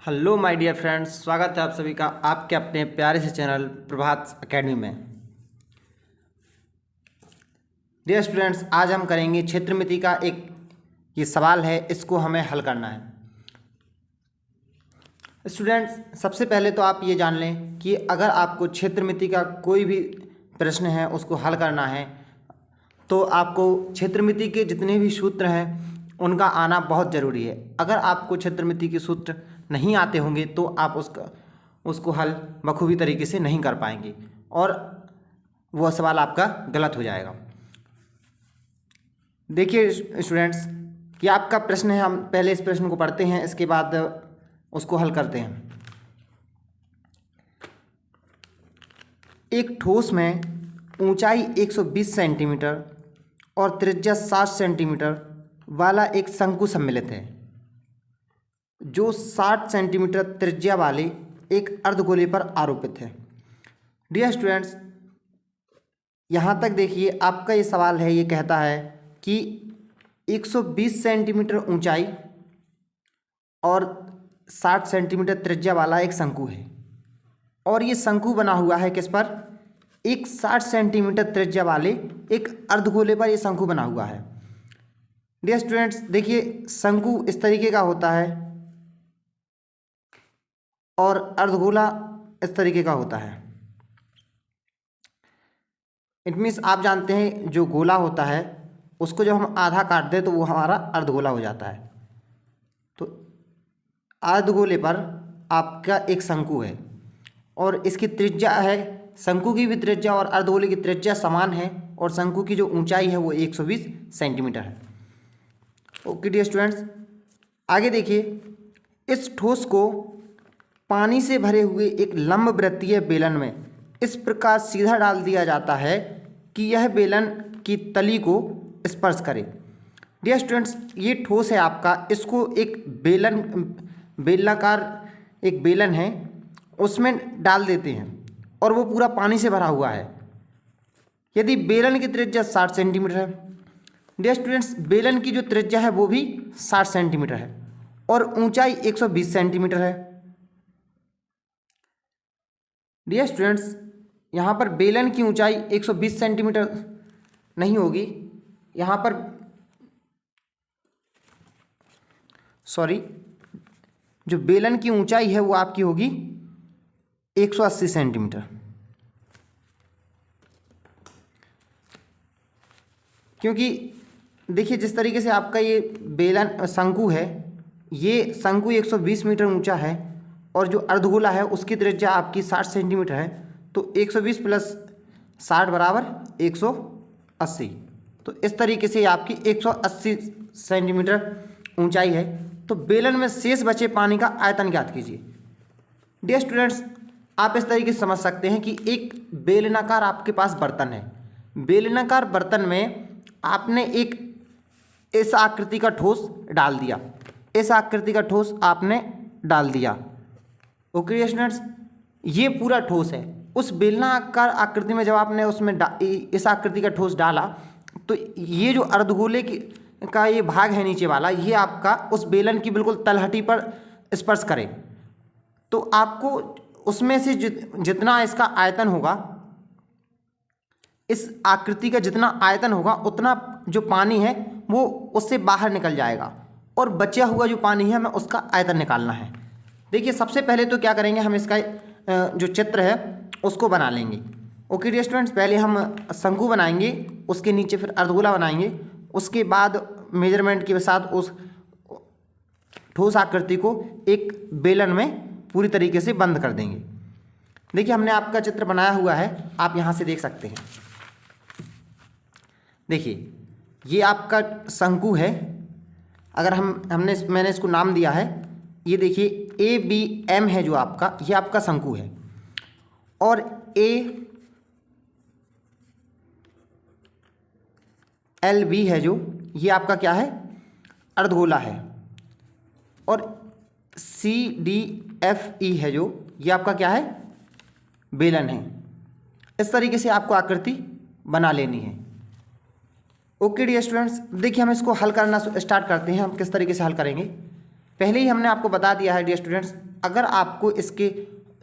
Hello my dear friends, स्वागत है आप सभी का आपके अपने प्यारे से चैनल प्रभात एकेडमी में। डियर स्टूडेंट्स, आज हम करेंगे क्षेत्रमिति का एक ये सवाल है, इसको हमें हल करना है। स्टूडेंट्स, सबसे पहले तो आप ये जान लें कि अगर आपको क्षेत्रमिति का कोई भी प्रश्न है उसको हल करना है तो आपको क्षेत्रमिति के जितने भी सूत्र हैं उनका आना बहुत ज़रूरी है। अगर आपको क्षेत्रमिति के सूत्र नहीं आते होंगे तो आप उसको हल बखूबी तरीके से नहीं कर पाएंगे और वह सवाल आपका गलत हो जाएगा। देखिए स्टूडेंट्स, ये आपका प्रश्न है। हम पहले इस प्रश्न को पढ़ते हैं, इसके बाद उसको हल करते हैं। एक ठोस में ऊंचाई 120 सेंटीमीटर और त्रिज्या 60 सेंटीमीटर वाला एक शंकु सम्मिलित है, जो 60 सेंटीमीटर त्रिज्या वाले एक अर्धगोले पर आरोपित है। डियर स्टूडेंट्स, यहाँ तक देखिए, आपका ये सवाल है, ये कहता है कि 120 सेंटीमीटर ऊंचाई और 60 सेंटीमीटर त्रिज्या वाला एक शंकु है और ये शंकु बना हुआ है किस पर? एक 60 सेंटीमीटर त्रिज्या वाले एक अर्धगोले पर ये शंकु बना हुआ है। डियर स्टूडेंट्स, देखिए शंकु इस तरीके का होता है और अर्धगोला इस तरीके का होता है। इट मीन्स आप जानते हैं जो गोला होता है उसको जब हम आधा काट दें तो वो हमारा अर्धगोला हो जाता है। तो अर्धगोले पर आपका एक शंकु है और इसकी त्रिज्या है, शंकु की भी त्रिज्या और अर्धगोले की त्रिज्या समान है और शंकु की जो ऊंचाई है वो 120 सेंटीमीटर है। ओके डियर स्टूडेंट्स, आगे देखिए, इस ठोस को पानी से भरे हुए एक लंबवृत्तीय बेलन में इस प्रकार सीधा डाल दिया जाता है कि यह बेलन की तली को स्पर्श करे। डियर स्टूडेंट्स, ये ठोस है आपका, इसको एक बेलनाकार एक बेलन है उसमें डाल देते हैं और वो पूरा पानी से भरा हुआ है। यदि बेलन की त्रिज्या 60 सेंटीमीटर है, डियर स्टूडेंट्स बेलन की जो त्रिज्या है वो भी 60 सेंटीमीटर है और ऊंचाई 120 सेंटीमीटर है। डियर स्टूडेंट्स, यहाँ पर बेलन की ऊंचाई 120 सेंटीमीटर नहीं होगी, यहाँ पर जो बेलन की ऊंचाई है वो आपकी होगी 180 सेंटीमीटर। क्योंकि देखिए जिस तरीके से आपका ये बेलन शंकु है, ये शंकु 120 मीटर ऊंचा है और जो अर्धगोला है उसकी त्रिज्या आपकी 60 सेंटीमीटर है, तो 120 प्लस 60 बराबर 180। तो इस तरीके से आपकी 180 सेंटीमीटर ऊंचाई है। तो बेलन में शेष बचे पानी का आयतन ज्ञात कीजिए। डियर स्टूडेंट्स, आप इस तरीके से समझ सकते हैं कि एक बेलनाकार आपके पास बर्तन है, बेलनाकार बर्तन में आपने एक इस आकृति का ठोस डाल दिया, इस आकृति का ठोस आपने डाल दिया। ओके स्टूडेंट्स, ये पूरा ठोस है। उस बेलनाकार आकृति में जब आपने उसमें इस आकृति का ठोस डाला तो ये जो अर्धगोले का ये भाग है नीचे वाला, ये आपका उस बेलन की बिल्कुल तलहटी पर स्पर्श करे तो आपको उसमें से जितना इसका आयतन होगा, इस आकृति का जितना आयतन होगा उतना जो पानी है वो उससे बाहर निकल जाएगा और बचा हुआ जो पानी है हमें उसका आयतन निकालना है। देखिए सबसे पहले तो क्या करेंगे, हम इसका जो चित्र है उसको बना लेंगे। ओके डियर स्टूडेंट्स, पहले हम शंकु बनाएंगे, उसके नीचे फिर अर्धगोला बनाएंगे, उसके बाद मेजरमेंट के साथ उस ठोस आकृति को एक बेलन में पूरी तरीके से बंद कर देंगे। देखिए हमने आपका चित्र बनाया हुआ है, आप यहाँ से देख सकते हैं। देखिए ये आपका शंकु है, अगर मैंने इसको नाम दिया है, ये देखिए ABM है जो आपका, ये आपका शंकु है और ALB है जो ये आपका क्या है, अर्धगोला है और CDFE है जो ये आपका क्या है, बेलन है। इस तरीके से आपको आकृति बना लेनी है। ओके डियर स्टूडेंट्स, देखिए हम इसको हल करना स्टार्ट करते हैं। हम किस तरीके से हल करेंगे, पहले ही हमने आपको बता दिया है डियर स्टूडेंट्स, अगर आपको इसके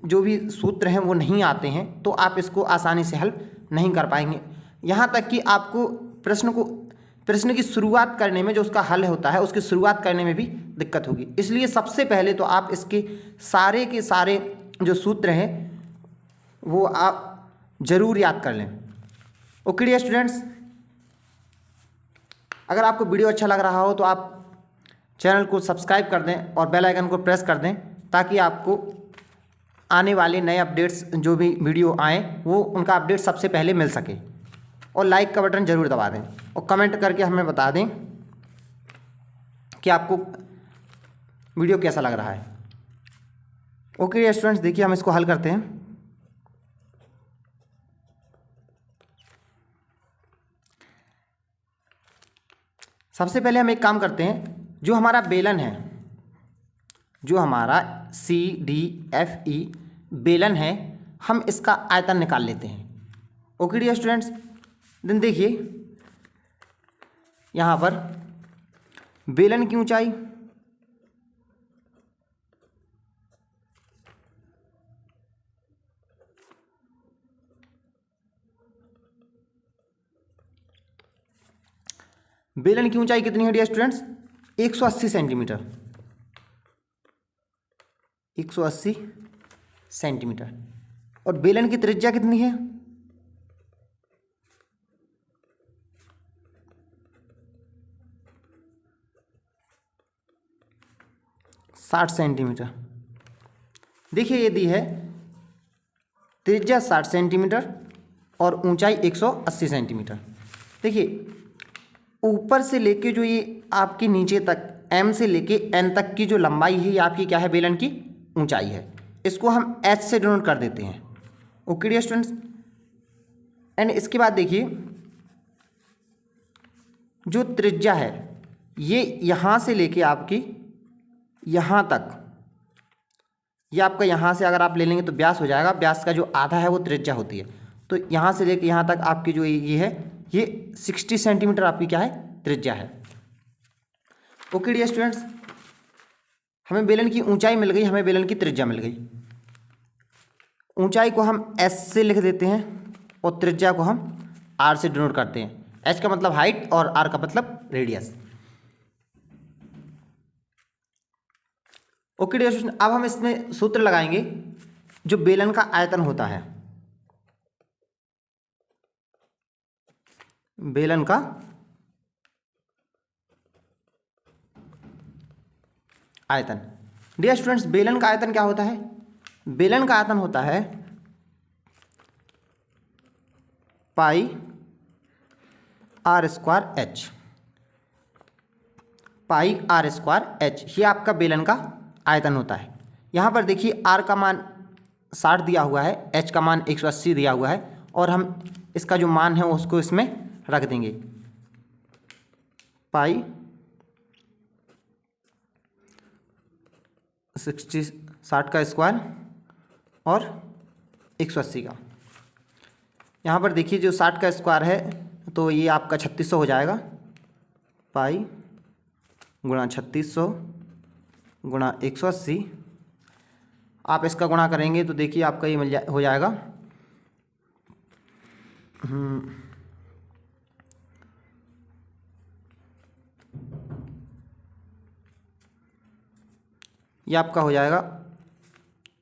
जो भी सूत्र हैं वो नहीं आते हैं तो आप इसको आसानी से हल नहीं कर पाएंगे। यहाँ तक कि आपको प्रश्न की शुरुआत करने में जो उसका हल होता है उसकी शुरुआत करने में भी दिक्कत होगी। इसलिए सबसे पहले तो आप इसके सारे के सारे जो सूत्र हैं वो आप ज़रूर याद कर लें। ओके डियर स्टूडेंट्स, अगर आपको वीडियो अच्छा लग रहा हो तो आप चैनल को सब्सक्राइब कर दें और बेल आइकन को प्रेस कर दें ताकि आपको आने वाले नए अपडेट्स जो भी वीडियो आएँ वो उनका अपडेट सबसे पहले मिल सके। और लाइक का बटन ज़रूर दबा दें और कमेंट करके हमें बता दें कि आपको वीडियो कैसा लग रहा है। ओके स्टूडेंट्स, देखिए हम इसको हल करते हैं। सबसे पहले हम एक काम करते हैं, जो हमारा बेलन है, जो हमारा CDFE बेलन है, हम इसका आयतन निकाल लेते हैं। ओके डियर स्टूडेंट्स, देन देखिए यहाँ पर बेलन की ऊंचाई कितनी है डियर स्टूडेंट्स? 180 सेंटीमीटर। 180 सेंटीमीटर। और बेलन की त्रिज्या कितनी है? 60 सेंटीमीटर। देखिए ये दी है त्रिज्या 60 सेंटीमीटर और ऊंचाई 180 सेंटीमीटर। देखिए ऊपर से लेके जो ये आपकी नीचे तक M से लेके N तक की जो लंबाई है ये आपकी क्या है? बेलन की ऊंचाई है। इसको हम H से डिनोट कर देते हैं। ओके डियर स्टूडेंट्स, एंड इसके बाद देखिए जो त्रिज्या है ये यहाँ से लेके आपकी यहाँ तक, ये आपका यहाँ से अगर आप ले लेंगे तो व्यास हो जाएगा। व्यास का जो आधा है वो त्रिज्या होती है। तो यहाँ से लेके यहाँ तक आपकी जो ये है ये 60 सेंटीमीटर आपकी क्या है? त्रिज्या है। ओके डियर स्टूडेंट्स, हमें बेलन की ऊंचाई मिल गई, हमें बेलन की त्रिज्या मिल गई। ऊंचाई को हम S से लिख देते हैं और त्रिज्या को हम R से डिनोट करते हैं। H का मतलब हाइट और R का मतलब रेडियस। ओके डियर स्टूडेंट, अब हम इसमें सूत्र लगाएंगे जो बेलन का आयतन होता है। बेलन का आयतन। डियर स्टूडेंट्स, बेलन का आयतन क्या होता है? बेलन का आयतन होता है पाई R स्क्वायर H। पाई R स्क्वायर H ये आपका बेलन का आयतन होता है। यहाँ पर देखिए R का मान 60 दिया हुआ है, H का मान 180 दिया हुआ है और हम इसका जो मान है उसको इसमें रख देंगे। पाई 60 का स्क्वायर और 180 का। यहाँ पर देखिए जो 60 का स्क्वायर है तो ये आपका 3600 हो जाएगा। पाई गुणा 3600 गुणा 180, आप इसका गुणा करेंगे तो देखिए आपका ये हो जाएगा ये आपका हो जाएगा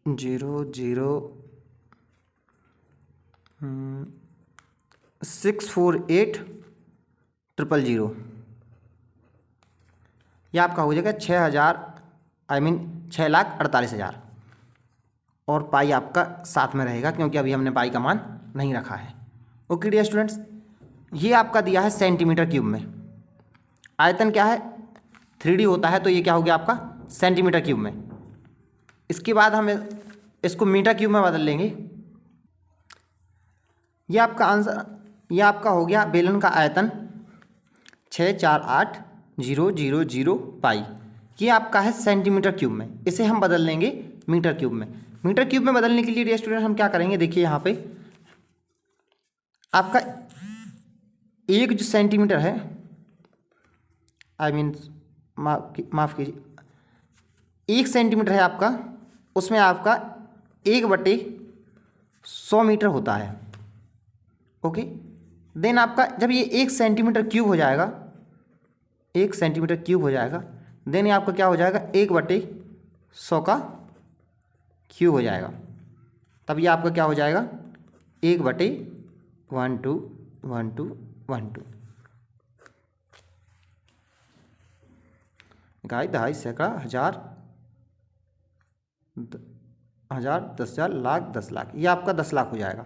00648,000। ये आपका हो जाएगा 6,48,000 और पाई आपका साथ में रहेगा क्योंकि अभी हमने पाई का मान नहीं रखा है। ओके डियर स्टूडेंट्स, ये आपका दिया है सेंटीमीटर क्यूब में। आयतन क्या है? 3D होता है तो ये क्या हो गया आपका? सेंटीमीटर क्यूब में। इसके बाद हम इसको मीटर क्यूब में बदल लेंगे। ये आपका आंसर, ये आपका हो गया बेलन का आयतन 648,000 पाई। ये आपका है सेंटीमीटर क्यूब में। इसे हम बदल लेंगे मीटर क्यूब में। मीटर क्यूब में बदलने के लिए डियर स्टूडेंट हम क्या करेंगे? देखिए यहाँ पे आपका एक जो सेंटीमीटर है, माफ़ कीजिए, 1 सेंटीमीटर है आपका उसमें आपका 1/100 मीटर होता है। ओके, देन आपका जब ये 1 सेंटीमीटर क्यूब हो जाएगा, 1 सेंटीमीटर क्यूब हो जाएगा, देन ये आपका क्या हो जाएगा, 1/100 का क्यूब हो जाएगा। तब ये आपका क्या हो जाएगा, 1/121212 इकाई, दहाई, सैकड़ा, हज़ार, हज़ार, 10,000, लाख, 10 लाख, ये आपका 10 लाख हो जाएगा,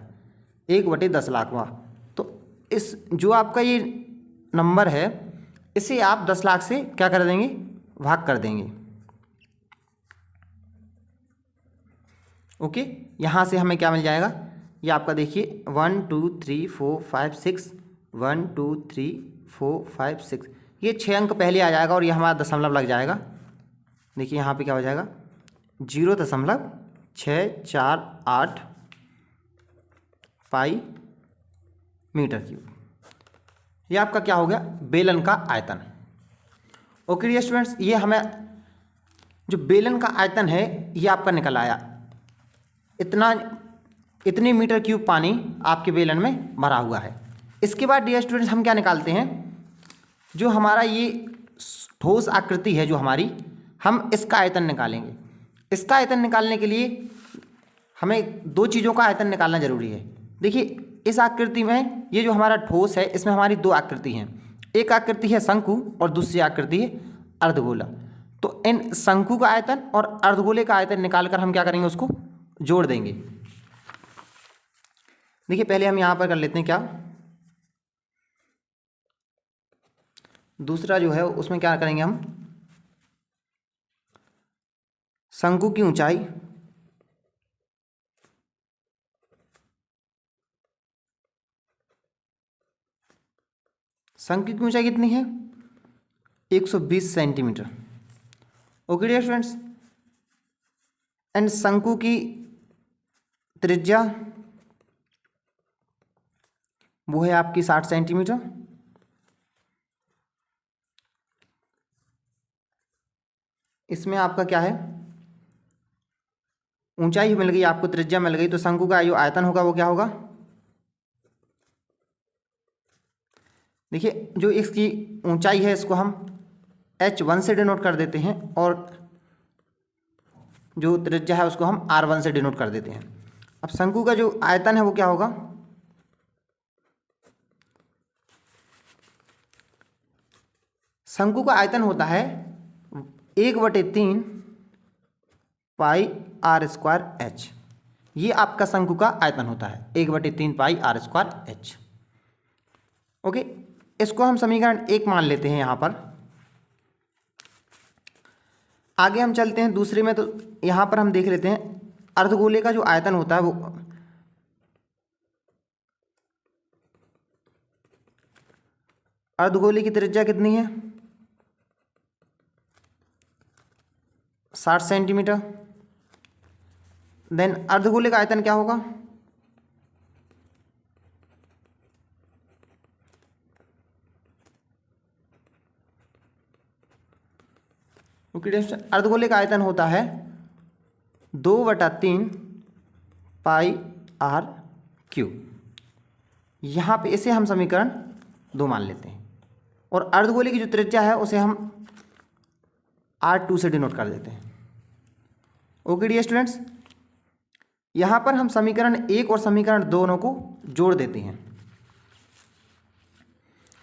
1/10 लाख। वाह। तो इस जो आपका ये नंबर है, इसे आप 10 लाख से क्या कर देंगे, भाग कर देंगे। ओके, यहाँ से हमें क्या मिल जाएगा, ये आपका देखिए 1 2 3 4 5 6, 1 2 3 4 5 6, ये 6 अंक पहले आ जाएगा और ये हमारा दशमलव लग जाएगा। देखिए यहाँ पे क्या हो जाएगा, 0.648 पाई मीटर क्यूब। ये आपका क्या हो गया, बेलन का आयतन। ओके डियर स्टूडेंट्स, ये हमें जो बेलन का आयतन है ये आपका निकल आया, इतने मीटर क्यूब पानी आपके बेलन में भरा हुआ है। इसके बाद डियर स्टूडेंट्स हम क्या निकालते हैं, जो हमारा ये ठोस आकृति है जो हमारी, हम इसका आयतन निकालेंगे। इसका आयतन निकालने के लिए हमें दो चीज़ों का आयतन निकालना जरूरी है। देखिए इस आकृति में ये जो हमारा ठोस है, इसमें हमारी दो आकृति हैं, एक आकृति है शंकु और दूसरी आकृति है अर्धगोला। तो इन शंकु का आयतन और अर्धगोले का आयतन निकालकर हम क्या करेंगे, उसको जोड़ देंगे। देखिए पहले हम यहाँ पर कर लेते हैं क्या, दूसरा जो है उसमें क्या करेंगे हम, शंकु की ऊंचाई कितनी है, 120 centimetre. Okay dear students, and शंकु की त्रिज्या वो है आपकी 60 सेंटीमीटर। इसमें आपका क्या है, ऊंचाई मिल गई आपको, त्रिज्या मिल गई, तो शंकु का जो आयतन होगा वो क्या होगा, देखिए जो इसकी ऊंचाई है इसको हम h1 से डिनोट कर देते हैं और जो त्रिज्या है उसको हम r1 से डिनोट कर देते हैं। अब शंकु का जो आयतन है वो क्या होगा, शंकु का आयतन होता है 1/3 पाई r स्क्वायर h। ये आपका शंकु का आयतन होता है 1/3 पाई r स्क्वायर h। ओके, इसको हम समीकरण 1 मान लेते हैं यहाँ पर। आगे हम चलते हैं दूसरे में, तो यहाँ पर हम देख लेते हैं अर्धगोले का जो आयतन होता है वो, अर्धगोले की त्रिज्या कितनी है, 60 सेंटीमीटर। देन अर्धगोले का आयतन क्या होगा, अर्धगोले का आयतन होता है 2/3 पाई r क्यूब। यहाँ पे इसे हम समीकरण 2 मान लेते हैं और अर्धगोले की जो त्रिज्या है उसे हम r2 से डिनोट कर देते हैं। ओके डियर स्टूडेंट्स, यहाँ पर हम समीकरण 1 और समीकरण दोनों को जोड़ देते हैं।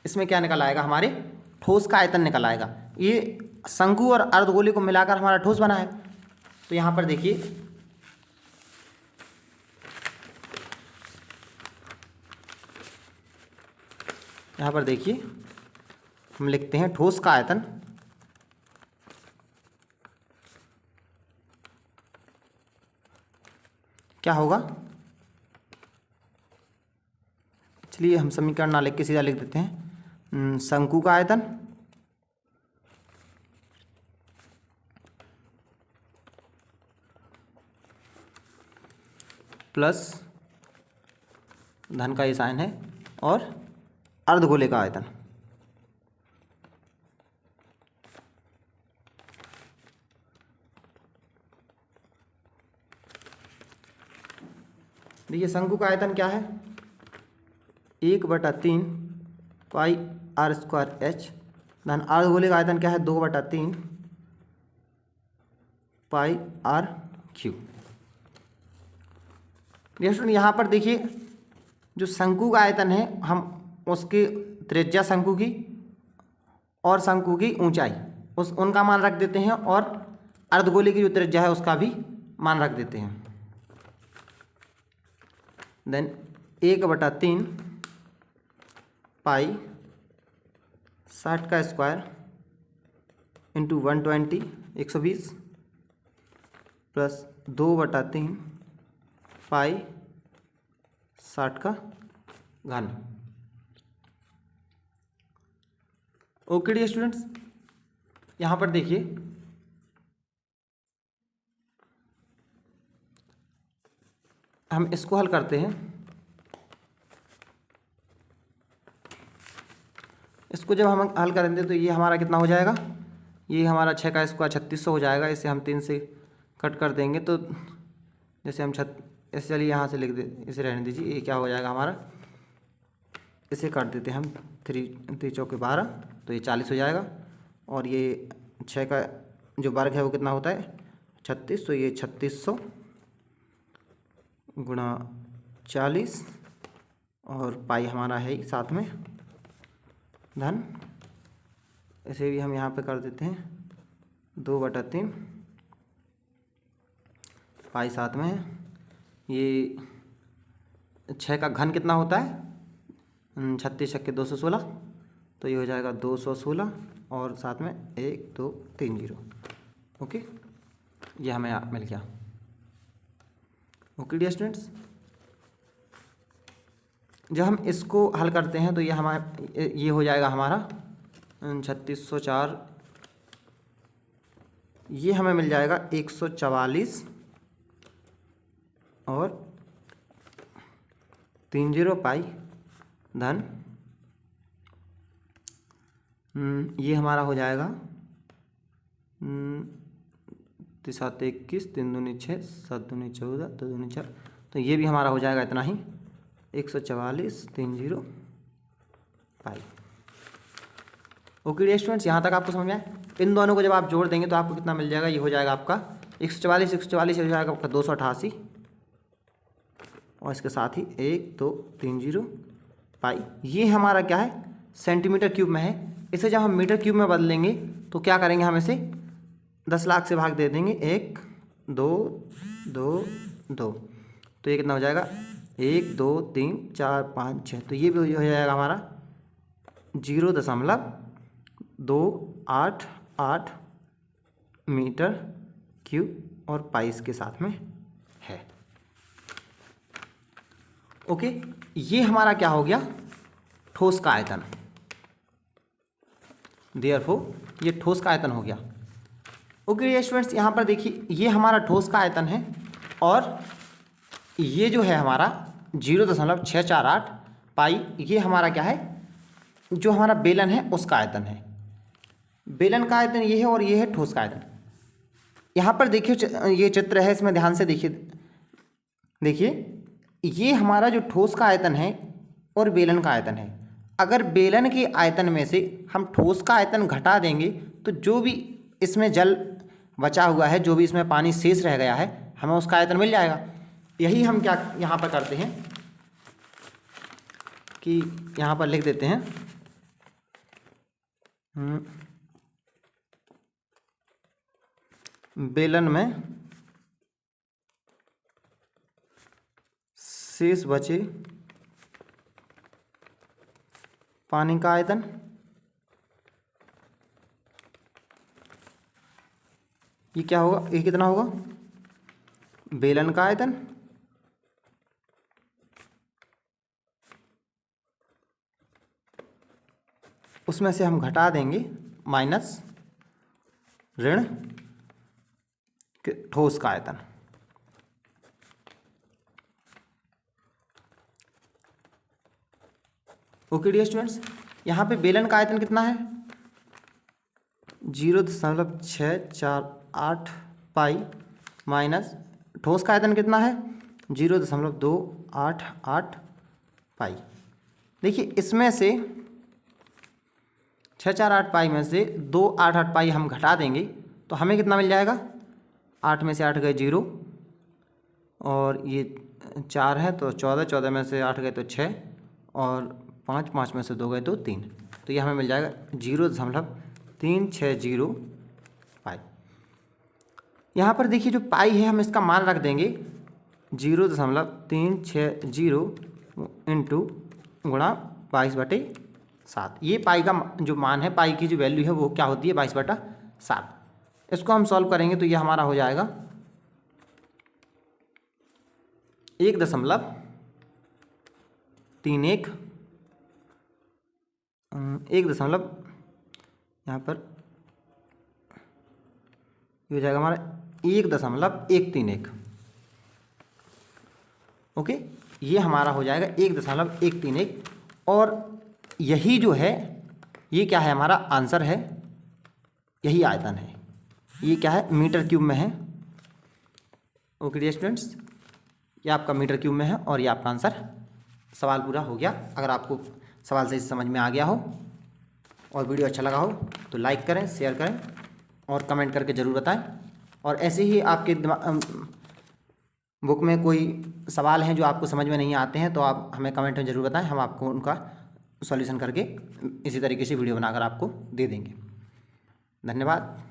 इसमें क्या निकल आएगा, हमारे ठोस का आयतन निकल आएगा। ये शंकु और अर्धगोले को मिलाकर हमारा ठोस बना है। तो यहाँ पर देखिए हम लिखते हैं ठोस का आयतन क्या होगा, चलिए हम समीकरण ना लिख के सीधा लिख देते हैं, शंकु का आयतन प्लस धन का ये साइन है और अर्धगोले का आयतन। देखिए शंकु का आयतन क्या है, 1/3 पाई आर स्क्वायर एच, धन अर्धगोले का आयतन क्या है, 2/3 पाई आर क्यू। स्टूडेंट यहाँ पर देखिए जो शंकु का आयतन है, हम उसकी त्रिज्या शंकु की और शंकु की ऊंचाई उनका मान रख देते हैं, और अर्धगोले की जो त्रिज्या है उसका भी मान रख देते हैं। देन 1/3 पाई 60 का स्क्वायर इंटू 120 120 प्लस 2/3 पाई 60 का घन। ओके डी स्टूडेंट्स, यहाँ पर देखिए हम इसको हल करते हैं। इसको जब हम हल करेंगे तो ये हमारा कितना हो जाएगा, ये हमारा 6 का स्क्वायर 3600 हो जाएगा। इसे हम 3 से कट कर देंगे तो जैसे हम इसे चलिए यहाँ से लिख दे, इसे रहने दीजिए। ये क्या हो जाएगा हमारा, इसे काट देते हैं हम, 3 चौके 12, तो ये 40 हो जाएगा। और ये 6 का जो वर्ग है वो कितना होता है, 36, तो ये 3600 गुणा 40 और पाई हमारा है ही साथ में धन, इसे भी हम यहाँ पे कर देते हैं 2/3 पाई साथ में है। ये 6 का घन कितना होता है, 36 छक्के 216, तो ये हो जाएगा 216 और साथ में 1 2 3 0। ओके, ये हमें मिल गया। ओके डियर स्टूडेंट्स, जब हम इसको हल करते हैं तो ये हो जाएगा हमारा 3604, ये हमें मिल जाएगा 144 और 30 पाई धन, ये हमारा हो जाएगा 3 7 21 3 दूनी 6 7 दूनी 14 2 दूनी 4, तो ये भी हमारा हो जाएगा इतना ही 144 30 पाई। ओके डियर स्टूडेंट्स, यहाँ तक आपको समझ में आया। इन दोनों को जब आप जोड़ देंगे तो आपको कितना मिल जाएगा, ये हो जाएगा आपका 144 हो जाएगा आपका 288 और इसके साथ ही 1 2 3 0 पाई। ये हमारा क्या है, सेंटीमीटर क्यूब में है। इसे जब हम मीटर क्यूब में बदलेंगे तो क्या करेंगे, हम इसे 10 लाख से भाग दे देंगे, 1 2 2 2, तो ये कितना हो जाएगा 1 2 3 4 5 6, तो ये भी हो जाएगा हमारा 0.288 मीटर क्यूब और पाई इसके साथ में है। ओके, ये हमारा क्या हो गया, ठोस का आयतन। देयरफॉर ये ठोस का आयतन हो गया। ओके स्टूडेंट्स, यहाँ पर देखिए ये हमारा ठोस का आयतन है और ये जो है हमारा 0.648 पाई, ये हमारा क्या है, जो हमारा बेलन है उसका आयतन है। बेलन का आयतन ये है और ये है ठोस का आयतन। यहाँ पर देखिए ये चित्र है, इसमें ध्यान से देखिए ये हमारा जो ठोस का आयतन है और बेलन का आयतन है। अगर बेलन के आयतन में से हम ठोस का आयतन घटा देंगे तो जो भी इसमें जल बचा हुआ है, जो भी इसमें पानी शेष रह गया है, हमें उसका आयतन मिल जाएगा। यही हम क्या यहाँ पर करते हैं कि यहाँ पर लिख देते हैं बेलन में शेष बचे पानी का आयतन ये क्या होगा, ये कितना होगा, बेलन का आयतन उसमें से हम घटा देंगे माइनस ऋण ठोस का आयतन। ओके डियर स्टूडेंट्स, यहाँ पे बेलन का आयतन कितना है, 0.648 पाई माइनस ठोस का आयतन कितना है 0.288 पाई। देखिए इसमें से 648 पाई में से 288 पाई हम घटा देंगे तो हमें कितना मिल जाएगा। 8 में से 8 गए 0 और ये 4 है तो 14, 14 में से 8 गए तो 6 और 5, 5 में से 2 गए तो 3, तो ये हमें मिल जाएगा 0.360 पाई। यहाँ पर देखिए जो पाई है हम इसका मान रख देंगे 0.360 इंटू गुणा 22/7। ये पाई का जो मान है, पाई की जो वैल्यू है वो क्या होती है 22/7। इसको हम सॉल्व करेंगे तो ये हमारा हो जाएगा 1.31 यहाँ पर ये हो जाएगा हमारा 1.131। ओके, ये हमारा हो जाएगा 1.131 और यही जो है ये क्या है हमारा आंसर है, यही आयतन है। ये क्या है मीटर क्यूब में है। ओके डियर स्टूडेंट्स, ये आपका मीटर क्यूब में है और ये आपका आंसर। सवाल पूरा हो गया। अगर आपको सवाल सही समझ में आ गया हो और वीडियो अच्छा लगा हो तो लाइक करें, शेयर करें और कमेंट करके ज़रूर बताएं। और ऐसे ही आपके बुक में कोई सवाल हैं जो आपको समझ में नहीं आते हैं तो आप हमें कमेंट में ज़रूर बताएं, हम आपको उनका सॉल्यूशन करके इसी तरीके से वीडियो बनाकर आपको दे देंगे। धन्यवाद।